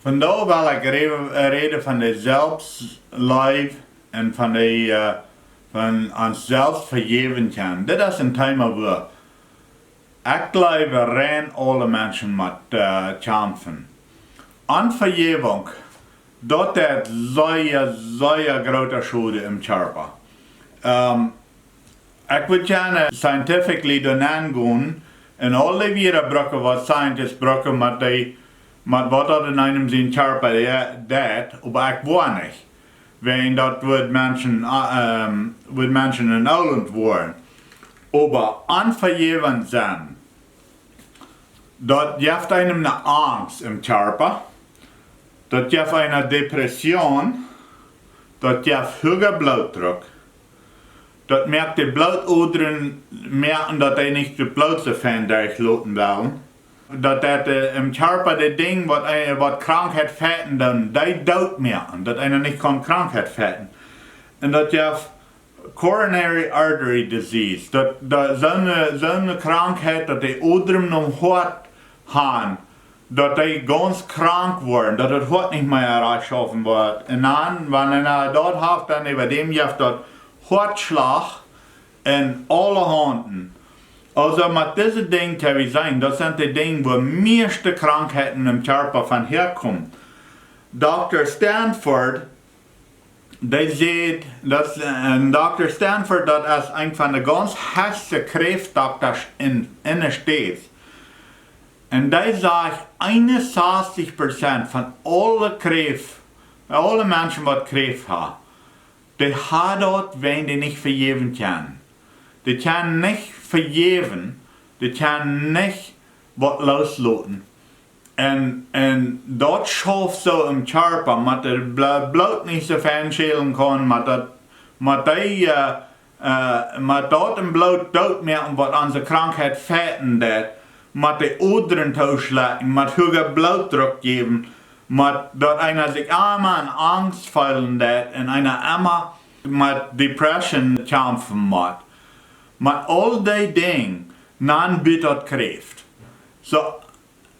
Vandaar wil ik reden van de zelfslief en van de van ons Selbs Fajäwen kan. Dit is een thema waar ik geloof rein alle mensen moet kämpfen. An Verjäwung, dat is zeer grote schade im Körper. Ik wil gerne scientifically dan aangaan en alle brücken wat scientists brücken met wat er in einem zijn Körper deed, aber ik woar nicht. Wenn dat wird Menschen in Holland woaren. Aber an Verjäwen sein, dat geeft einem eine Angst im Körper, dat geeft eine Depression, dat geeft hoger Blutdruck, dat merkt die Blutadern merken, dat die nicht die Blut so fein durchlassen wollen. Dat im Körper die Ding, wat Krankheit fetten, dan die dood merken, dat einer nicht kann Krankheit fetten. Und dat geeft coronary artery disease, dat zo'n Krankheit, dat die Adern am Hart haben, dat die ganz krank worden, dat het Hart nicht mehr erreichen wird. Und dann, wenn einer dort hat, dann über dem geeft dat Hartschlag in alle Handen. Also mit diesen Dingen kann wir sagen, das sind die Dinge, wo meiste Krankheiten im Körper von herkommen. Dr. Stanford, der sieht, dass Dr. Stanford, das ist ein von den ganz heißen Krebsdoktors in der Stadt. Und der sagt, 61% von allen Menschen, die Krebs haben, die haben dort, wenn die nicht vergeben können. Die können nicht vergeben, die können nicht was loslassen. Und dort schafft so im Körper, mit der Blut nicht so fernschälen kann, mit dort im Blut dort merken, was unsere Krankheit fetten hat, mit den Adern tauschlagen, mit hoher Blutdruck geben, mit dort einer sich einmal an Angst fallen hat und einer immer mit Depression kämpfen muss. Mit all die Dinge, dann wird das Krebs. So,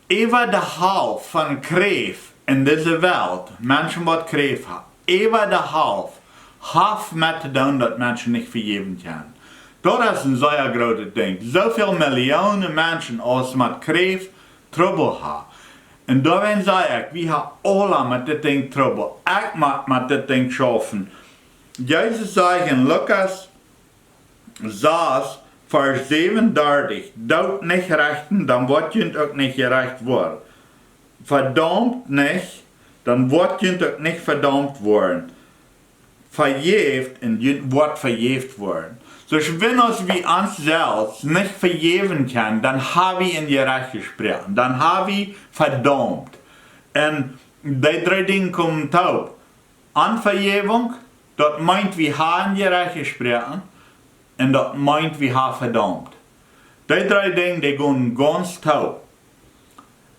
über die Hälfte von Krebs in dieser Welt, Menschen, die Krebs haben, über die Hälfte hat mit zu tun, dass Menschen nicht vergeben können. Das ist ein sehr großes Ding. So viele Millionen Menschen, als mit Krebs Trouble haben. Und da sage ich, wir haben alle mit dem Ding Trouble. Ich muss mit dem Ding schaffen. Jesus sagt in Lukas 6, Vers 37, Doot nich rechten, dan wordt junt ook niet jerecht worden. Vedaumt nich, dan wordt junt ook niet vedaumt worden. Vejäft en junt wordt vejäft worden. Dus wenn uns wie uns selbst nicht vergeben kann, dann haben wir in jerecht gesprochen, dann haben wir verdammt. Und die drei Dinge kommen taub. An Verjäwung, dat meint wir haben jerecht gesprochen, und dat meint wir haben verdammt. Die drei Dinge, die gehen ganz taub.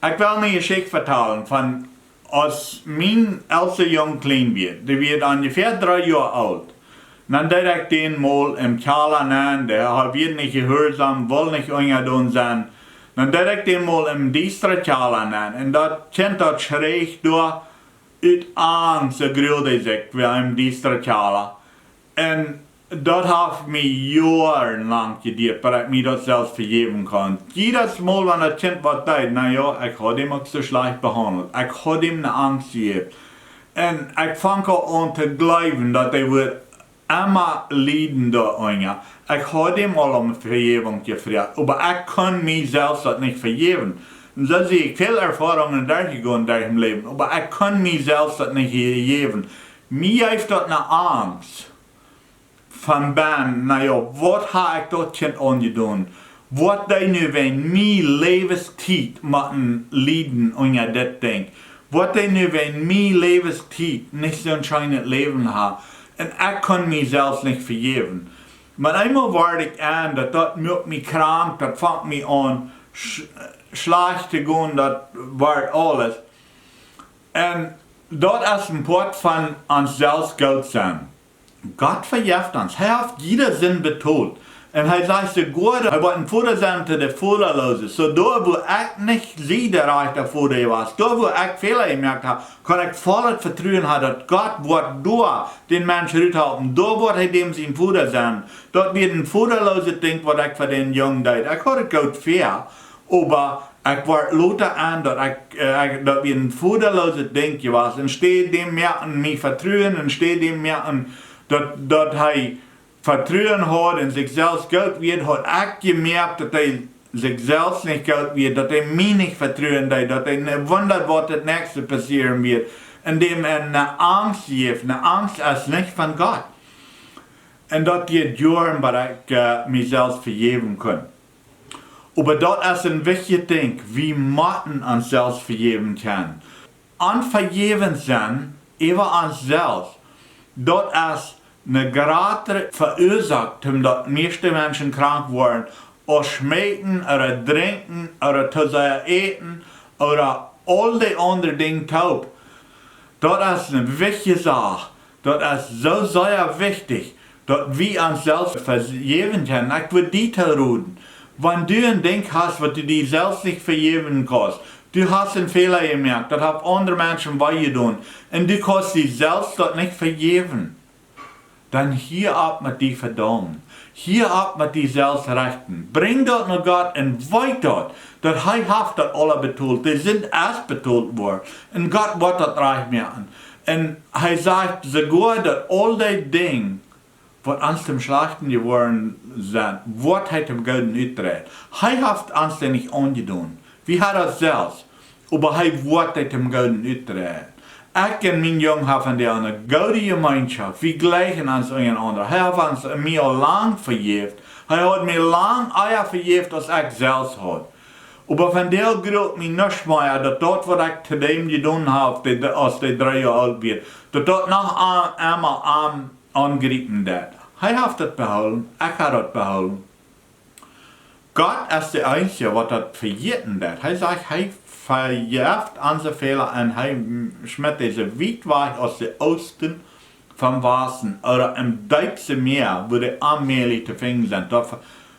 Ich will eine Geschichte vertellen von, als mein ältester Junge klein wird, der wird ungefähr 3 Jahre alt. Dann direkt den mal im Keller nehmen, der wird nicht gehorsam, will nicht ungeduldig sein. Dann direkt den mal im düsteren Keller nehmen. Und das Kind das schräg durch, uit Angst, so grüßt sich wie im düsteren Keller. Und das hat mir jahrelang gedauert, bis ich mir das selbst vergeben kann. Jedes Mal, wenn das Kind was tut, naja, ich habe ihn auch so schlecht behandelt. Ich habe ihm eine Angst gegeben. Und ich fange an zu glauben, dass er wird immer leiden da unten. Ich habe ihm alle um Vergebung gefragt, aber ich kann mir selbst das nicht vergeben. Und so sehe ich viele Erfahrungen durchgegangen durch im Leben, aber ich kann mir selbst das nicht vergeben. Mir heeft das eine Angst. Van ben, naja, wat heb ik dat kind aangedaan? Wat die nu wenn mijn levenstijd moeten leiden onder dit ding? Wat die nu wenn mijn levenstijd niet zo'n schijnend leven hebben? En ik kan mezelf niet vergeven. Maar eenmaal word ik aan, dat maakt me krank, dat vangt me aan slecht te gaan, dat wordt alles. En dat is een part van onszelf goed zijn. Gott verjäft uns. Er hat jeder Sinn betont. En hij zei ze goed, hij wordt een voeder zijn te de voederloze. So door wo ik niet zie de rechte voeder was, door wo ik veel gemerkt heb, kan ik vol het vertrouwen hebben dat God wordt door den Mensch uithelpen. Door wordt hij dem zijn voeder zijn. Dat weer een voederloze ding wat ik voor den jong deed. Ik had het goed fair, maar ik word later aan dat dat weer een voederloze ding was. En steeds dem meer aan mij vertrouwen en steeds dem meer aan dat hij vertrouwen had en zichzelf goed wird, had ik gemerkt dat hij zichzelf niet goed wird, dat hij mij niet vertrouwen deed, dat hij wondert wat het nächste passieren wird. En dem een angst heeft, een angst is niet van God. En dat die jaren waar ik mezelf vergeven kan. Maar dat is een wichtig ding, wie moeten ons zelfs vergeven kunnen. Aan vergeven zijn, even aan zelfs, dat is een grotere veroorzaakt, omdat de meeste mensen krank worden, of schmecken, of drinken, of te eten, of al die andere dingen taub. Dat is een wichtige zaak. Dat is zo zeer wichtig, dat we onszelf vergeven kunnen. Ik wil die te roden. Wanneer du een ding hast, wat du die zelfs niet vergeven kannst, du hast een Fehler gemerkt, dat haben andere Menschen weggedaan, en du kannst die zelfs dat niet vergeven. Dan hier ab met die Vedaumt. Hier ab met die Selbs rechten. Bring dat naar God en weet dat hij heeft dat alle betoeld. Die zijn erst betoeld worden. En God wordt dat recht maken. En hij zegt sogar dat al die dingen, wat ons dem Schlechten geworden zijn, wordt hij dem Gouden uitgedraaid. Hij heeft ons dat niet aangedaan. We hadden dat zelfs. Maar hij wordt het dem Gouden uitgedraaid. Ik en mijn jong hebben een goede gemeenschap. We gleichen ons een ander. Hij heeft ons mij al lang vergeeft. Hij had mij lang eher vergeeft als ik zelfs had. Maar van deel groeit mij niets meer dat wat ik te dem gedaan heb, als hij 3 jaar oud werd, dat nog eenmaal aangegrepen werd. Hij heeft het behouden, ik heb het behouden. God is de Einzige wat dat vergeten werd. Hij zegt, hij Vejäft onze Fehler en hij schmet deze weit weg aus de oosten van Westen oder im Duitse Meer, wo die allmählich te vinden zijn.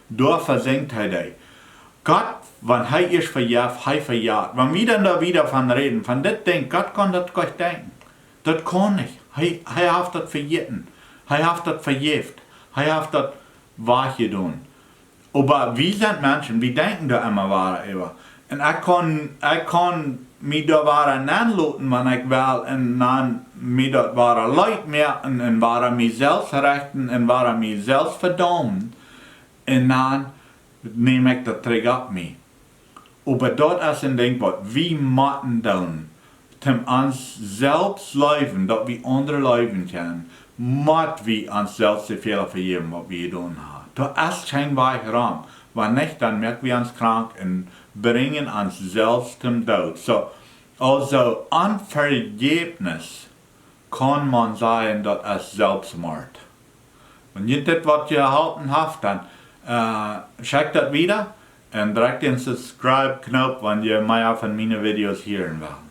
Daar versenkt hij die. God, wanneer hij is verjaagd, hij verjaagt. Wanneer we dan daar wieder van reden, van dit ding, God kan dat niet denken. Dat kan niet. Hij heeft dat vergeten. Hij heeft dat verjeft. Hij heeft dat weggedaan. Maar wie zijn mensen, wie denken daar immer waar over. En ik kan mij daar waren aanlaten, wanneer ik wil, en dan mij dat waren leid merken, en waren mijzelf rechten, en waren mijzelf verdammen. En dan neem ik dat terug op mij. Maar dat is een ding wat we moeten doen. Om ons zelfs leven, dat we andere leven kunnen, moeten we onszelf zoveel vergeven wat we gedaan hebben. Dat is geen weg ram. Wanneer niet, dan merken we ons krank en brengen ons zelfs zum Dood. So, also an Vergebnis kann man sagen, dat is Selbstmord. Wenn je dit wat je gehalten hebt, dan check dat wieder en druk den Subscribe-Knopf, wanneer je meer van mijn video's hören will.